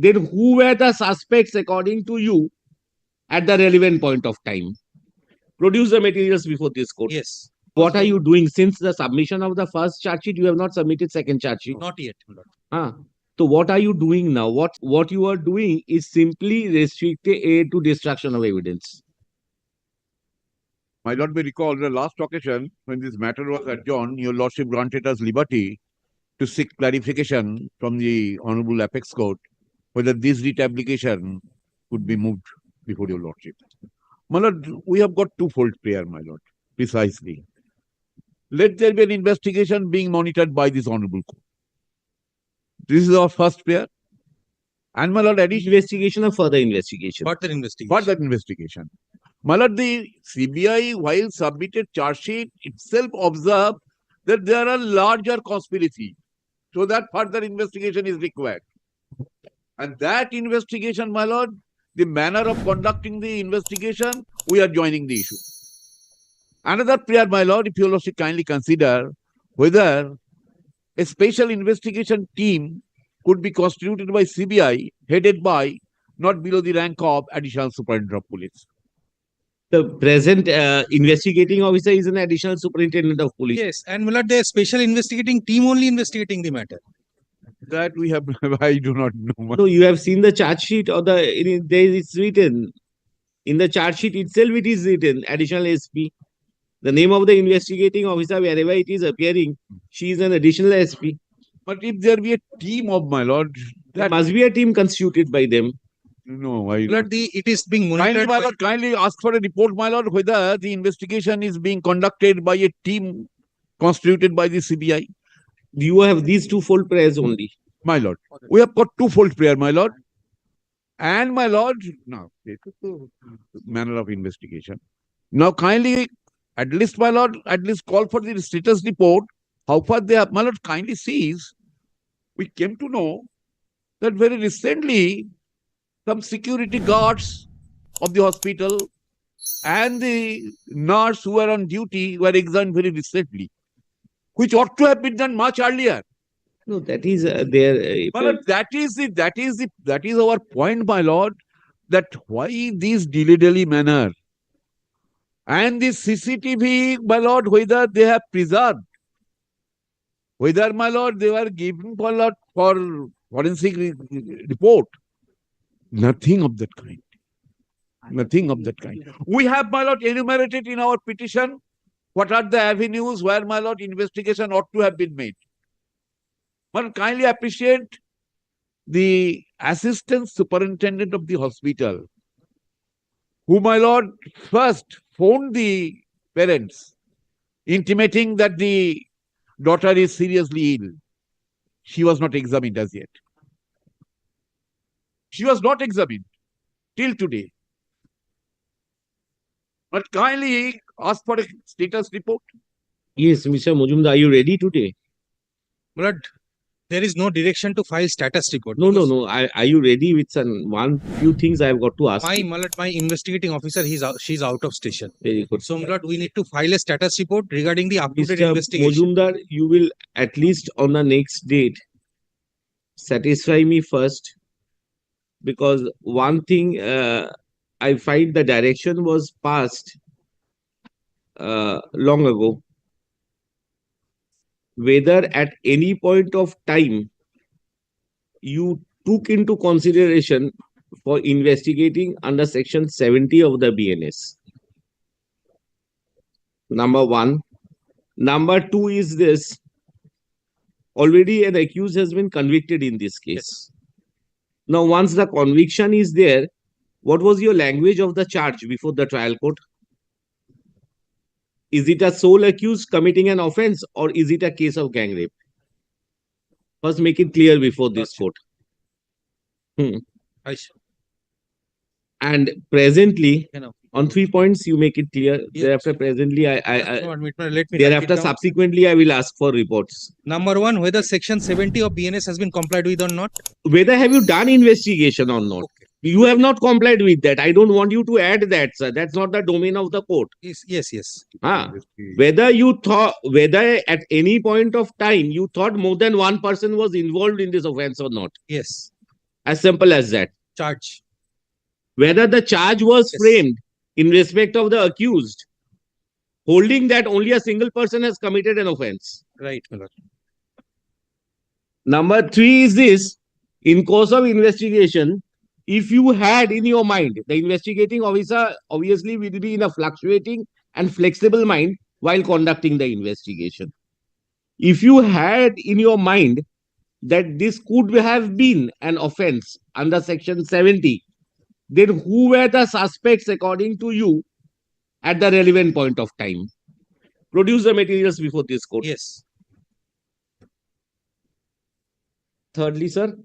then who were the suspects according to you at the relevant point of time? Produce the materials before this court. Yes. What are you doing since the submission of the first charge sheet? You have not submitted second charge sheet. Not yet, my lord. So what are you doing now? What you are doing is simply restricted aid to destruction of evidence. My lord may recall the last occasion when this matter was adjourned, your lordship granted us liberty to seek clarification from the Honorable Apex Court whether this writ application could be moved before your lordship. My lord, we have got twofold prayer, my lord, precisely. Let there be an investigation being monitored by this Honorable Court. This is our first prayer. And my lord, additional Investigation or further investigation? Further investigation. further investigation. My lord, the CBI, while submitted charge sheet itself observed that there are larger conspiracy, so that further investigation is required. And that investigation, my lord, the manner of conducting the investigation, we are joining the issue. Another prayer, my lord, if your lordship kindly consider whether a special investigation team could be constituted by CBI, headed by not below the rank of additional superintendent of police. The present investigating officer is an additional superintendent of police. Yes, and my lord, the special investigating team only investigating the matter. That we have, I do not know. No, you have seen the charge sheet or there it's written. In the charge sheet itself, it is written additional SP. The name of the investigating officer, wherever it is appearing, she is an additional SP. But if there be a team of my lord, There that must be a team constituted by them. no, My lord, it is being kindly, monitored. my lord, kindly ask for a report, my lord, whether the investigation is being conducted by a team constituted by the CBI. You have these two full prayers only. My lord, we have got twofold prayer, my lord. And my lord, now, this is the manner of investigation. Now, kindly, at least, my lord, at least call for the status report. How far they have, my lord, kindly sees. We came to know that very recently, some security guards of the hospital and the nurse who were on duty were examined very recently, which ought to have been done much earlier. No, that is there. My lord, that is our point, my lord, that why this dilly-dally manner and this CCTV, my lord, whether they have preserved, whether, my lord, they were given, my lord, for forensic report. Nothing of that kind. Nothing of that kind. We have, my lord, enumerated in our petition what are the avenues where, my lord, investigation ought to have been made. One kindly appreciate the assistant superintendent of the hospital, who, my lord, first phoned the parents, intimating that the daughter is seriously ill. She was not examined as yet. She was not examined till today. But kindly ask for a status report. Yes, Mr. Mujumdar, are you ready today? My lord, there is no direction to file status report. No. Are you ready with few things I have got to ask? My, you? my lord, my investigating officer, she's out of station. Very good. So, my lord, we need to file a status report regarding the updated Mr. investigation. Mujumdar, you will at least on the next date satisfy me first, because one thing I find the direction was passed long ago. Whether at any point of time you took into consideration for investigating under section 70 of the BNS. Number one. Number two is this. Already an accused has been convicted in this case. Now, once the conviction is there, what was your language of the charge before the trial court? Is it a sole accused committing an offense, or is it a case of gang rape? First, make it clear before this court. And presently, on 3 points, you make it clear. Yes. Thereafter, presently, No, let me write thereafter, it down. subsequently, I will ask for reports. Number one, whether section 70 of BNS has been complied with or not. Whether have you done investigation or not? Okay. You have not complied with that. I don't want you to add that, sir. That's not the domain of the court. Yes. Whether at any point of time you thought more than one person was involved in this offense or not. Yes. As simple as that. Charge. Whether the charge was Yes. framed in respect of the accused, holding that only a single person has committed an offense. Right, my lord. Number three is this: in course of investigation, if you had in your mind, the investigating officer obviously will be in a fluctuating and flexible mind while conducting the investigation. If you had in your mind that this could have been an offense under section 70, then who were the suspects according to you at the relevant point of time? Produce the materials before this court. Yes. Thirdly, sir,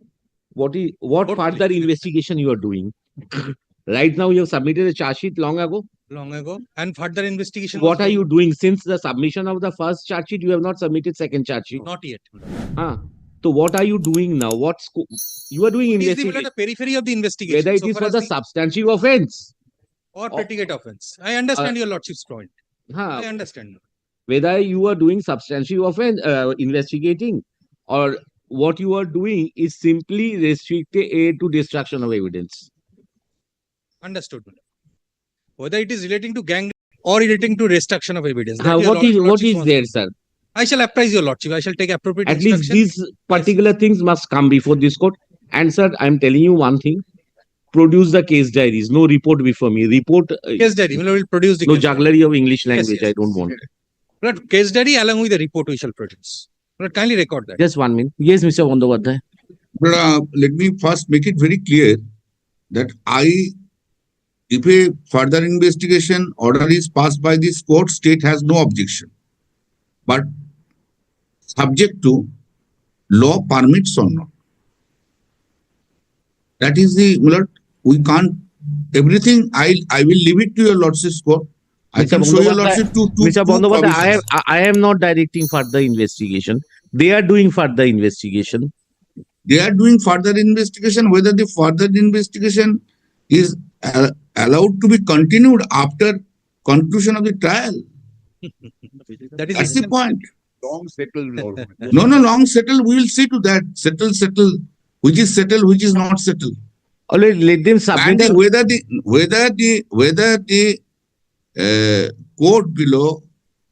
what What further investigation you are doing? Right now, you have submitted a charge sheet long ago. Long ago. And further investigation. What was are you going doing since the submission of the first charge sheet? You have not submitted second charge sheet. on. Not yet. my lord. Huh. So what are you doing now? You are doing It is the, investigation? the periphery of the investigation. Whether it so is far for as the substantive offense or predicate offense. I understand your lordship's point. huh, I understand. whether you are doing substantive offense investigating, or what you are doing is simply restricted aid to destruction of evidence. Understood. my lord. Whether it is relating to gang or relating to destruction of evidence. that Huh, your what is lordship wants there, to- sir? I shall apprise your lordship. I shall take appropriate At least instruction. these particular things must come before this court. And sir, I'm telling you one thing: produce the case diaries. No report before me. Report. Case diary. my lord will produce the No case diary. jugglery of English language. yes, I don't yes. want. But case diary along with the report we shall produce. But kindly record that. Just 1 minute. Yes, Mr. Bandyopadhyay. But let me first make it very clear that if a further investigation order is passed by this court, state has no objection. But subject to law permits or not. That is the, my lord, we can't, everything, I will leave it to your lordship's court. I Mr. can show your Bandyopadhyay- lordship to Mr. Bandyopadhyay, provisions. I am not directing further investigation. They are doing further investigation. They are doing further investigation, whether the further investigation is allowed to be continued after conclusion of the trial. That is That's the point. Long settled law. No, long settle. We will see to that. Settle. Which is settled, which is not settled. Already let them submit. And whether the court below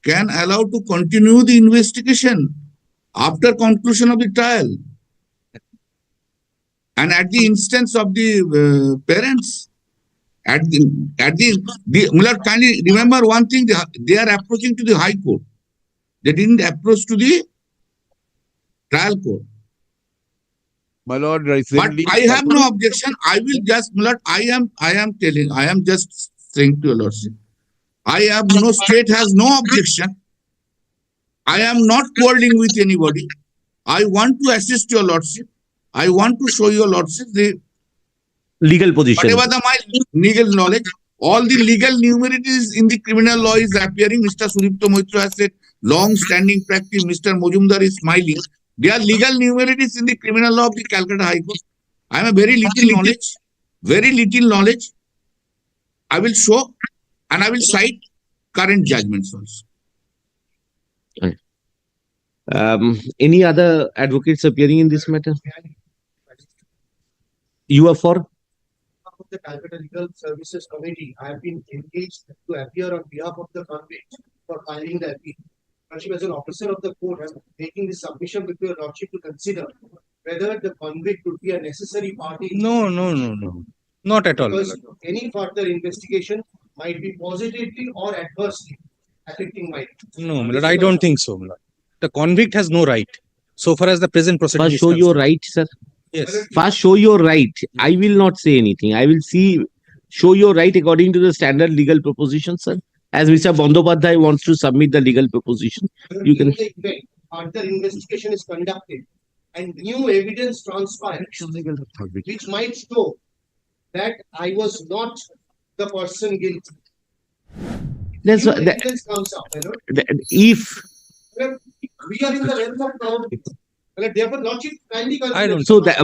can allow to continue the investigation after conclusion of the trial, and at the instance of the parents. Muller, kindly remember one thing: they are approaching to the High Court. They didn't approach to the trial court. My lord, But recently. I have no objection. I will just, Muller, I am just saying to your lordship, state has no objection. I am not quarreling with anybody. I want to assist your lordship. I want to show your lordship the Legal position. whatever my legal knowledge, all the legal numerities in the criminal law is appearing. Mr. Suripto Moitra has said, long-standing practice. Mr. Mojumdar is smiling. They are legal numerities in the criminal law of the Calcutta High Court. I have a very little knowledge. I will show and I will cite current judgments also. Any other advocates appearing in this matter? You are for? Of the Calcutta Legal Services Committee, I have been engaged to appear on behalf of the convict for filing the appeal. Lordship, as an officer of the court, I am making this submission with your lordship to consider whether the convict would be a necessary party. No. Not at all. my Because lord. any further investigation might be positively or adversely affecting my. No, my lord, I don't think so. my lord. The convict has no right. So far as the present proceeding First is show your concerned. right, sir. Yes. First show your right. I will not say anything. I will show your right according to the standard legal proposition, sir. As Mr. Bandyopadhyay wants to submit the legal proposition, you can. In the event further investigation is conducted and new evidence transpires, which might show that I was not the person guilty. That's New what, that, evidence comes up, if we are in the realm of probability. Therefore, lordship kindly consider. I don't- so, that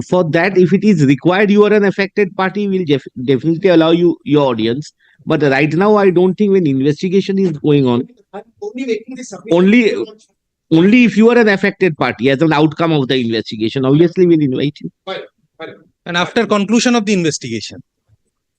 for that, if it is required, you are an affected party. Will definitely allow you your audience. But right now, I don't think when investigation is going on, I'm only making this submission. Only- to your lordship. Only if you are an affected party as an outcome of the investigation, obviously we'll invite you. And after conclusion of the investigation,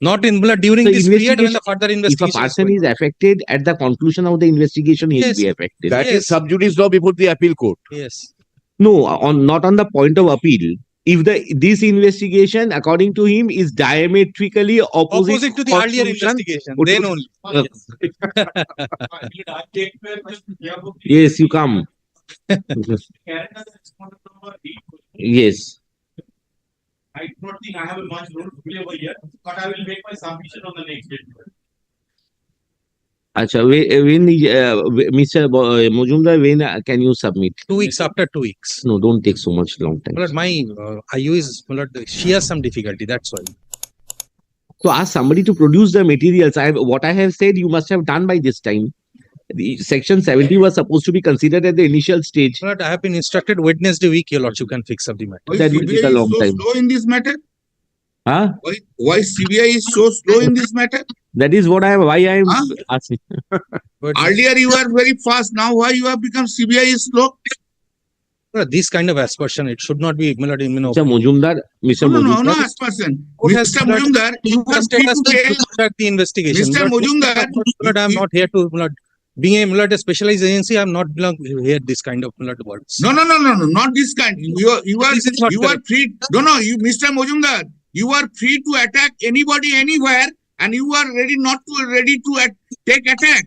not in during The this period when investigation, the further if a investigation is person going is on. affected at the conclusion of the investigation, he will Yes. be affected. That is Yes. sub judice law before the appeal court. Yes. No, not on the point of appeal. If this investigation, according to him, is diametrically Opposite to the earlier conclusion, investigation, would- then only. yes, you come. Yes. I don't think I have a much role to play over here, but I will make my submission on the next date. Acha, when Mr. Mojumdar, when can you submit? 2 weeks after 2 weeks. No, don't take so much long time. But my IU is, she has some difficulty. That's why. So ask somebody to produce the materials. What I have said, you must have done by this time. The section 70 was supposed to be considered at the initial stage. But I have been instructed Wednesday week, your lordship can fix up the matter. Why That will take a CBI long is so time. slow in this matter? Huh? Why CBI is so slow in this matter? That is what why I am Huh? asking. But Earlier you were very fast. Now why you have become CBI is slow? this kind of aspersion, it should not be Mr. Mojumdar, Mr. No, Mojumdar, aspersion. Court has Mr. blood- Mujumdar, you are free Status to tell. to conduct the investigation. Mr. Mojumdar, I am not here to being a specialized agency. I am not here this kind of words. No, not this kind. You are This is not correct. free. No, you, Mr. Mojumdar, you are free to attack anybody anywhere, and you are ready to take attack.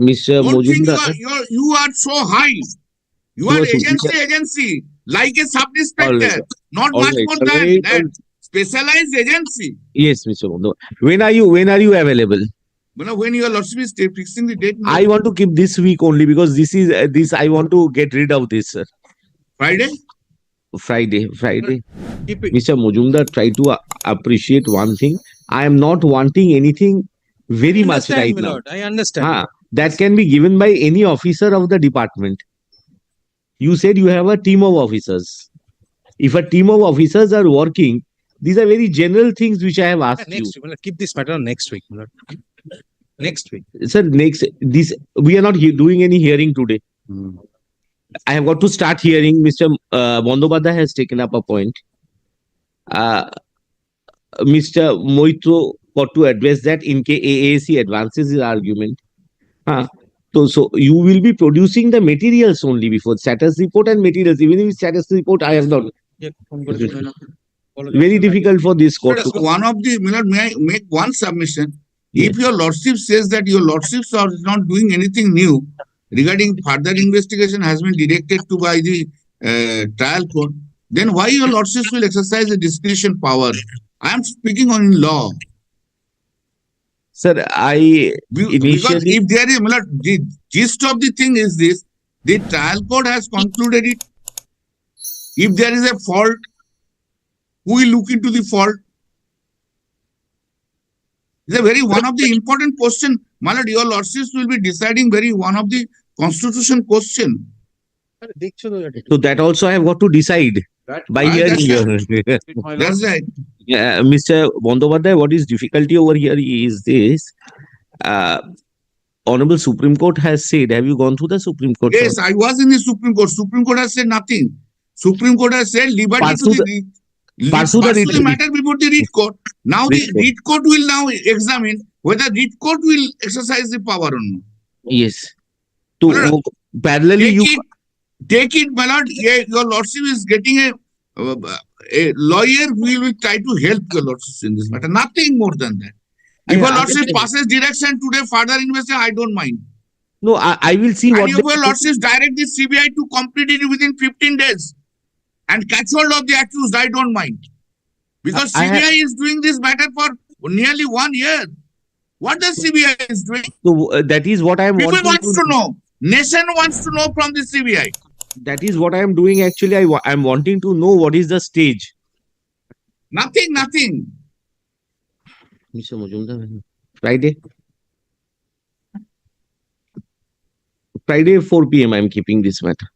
Mr. Don't think Mojumdar. you are so high. You are Yes, agency, like a sub-inspector, Alright. not All much right, more all than right, that. Specialized agency. Yes, Mr. Mojumdar. When are you available? When your lordship is fixing the date, I want to keep this week only because this is this. I want to get rid of this. Friday. Friday. Keep it. Mr. Mojumdar, try to appreciate one thing. I am not wanting anything very much Understand, right my now. lord, I understand. That can be given by any officer of the department. You said you have a team of officers. If a team of officers are working, these are very general things which I have asked you. Next week, keep this matter on next week. My lord. Next week. Sir, we are not doing any hearing today. I have got to start hearing. Mr. Bandyopadhyay has taken up a point. Mr. Moitro got to address that in case AAC advances his argument. So you will be producing the materials only before status report and materials. Even if status report, I have not. Yeah, Very difficult for this court to. One of the, may I make one submission? Yes. If your lordship says that your lordships are not doing anything new regarding further investigation has been directed to by the trial court, then why your lordships will exercise a discretion power? I am speaking on law. Sir, Because initially, if there is, the gist of the thing is this, the trial court has concluded it. If there is a fault, who will look into the fault? It's a very one of the important question. My lord, your lordships will be deciding one of the constitution question. so that also I have got to decide by hearing that's here. That's right. Mr. Bandyopadhyay, what is difficulty over here is this. Honorable Supreme Court has said, have you gone through the Supreme Court? Yes, I was in the Supreme Court. Supreme Court has said nothing. Supreme Court has said liberty Pursue pursue the matter before the writ court. Now the Writ writ court will now examine whether writ court will exercise the power or not. Yes. To Well, parallelly, Take it, my lord. Your lordship is getting a lawyer who will try to help your lordship in this matter. Nothing more than that. If your lordship passes direction today, further investigation, I don't mind. No, I will see And what. if your lordship direct the CBI to complete it within 15 days and catch hold of the accused, I don't mind. Because CBI is doing this matter for nearly 1 year. What the CBI is doing? So that is what I am People wanting wants to know. Nation wants to know from the CBI. That is what I am doing. Actually, I am wanting to know what is the stage. Nothing. Mr. Mojumdar, Friday 4 p.m. I am keeping this matter.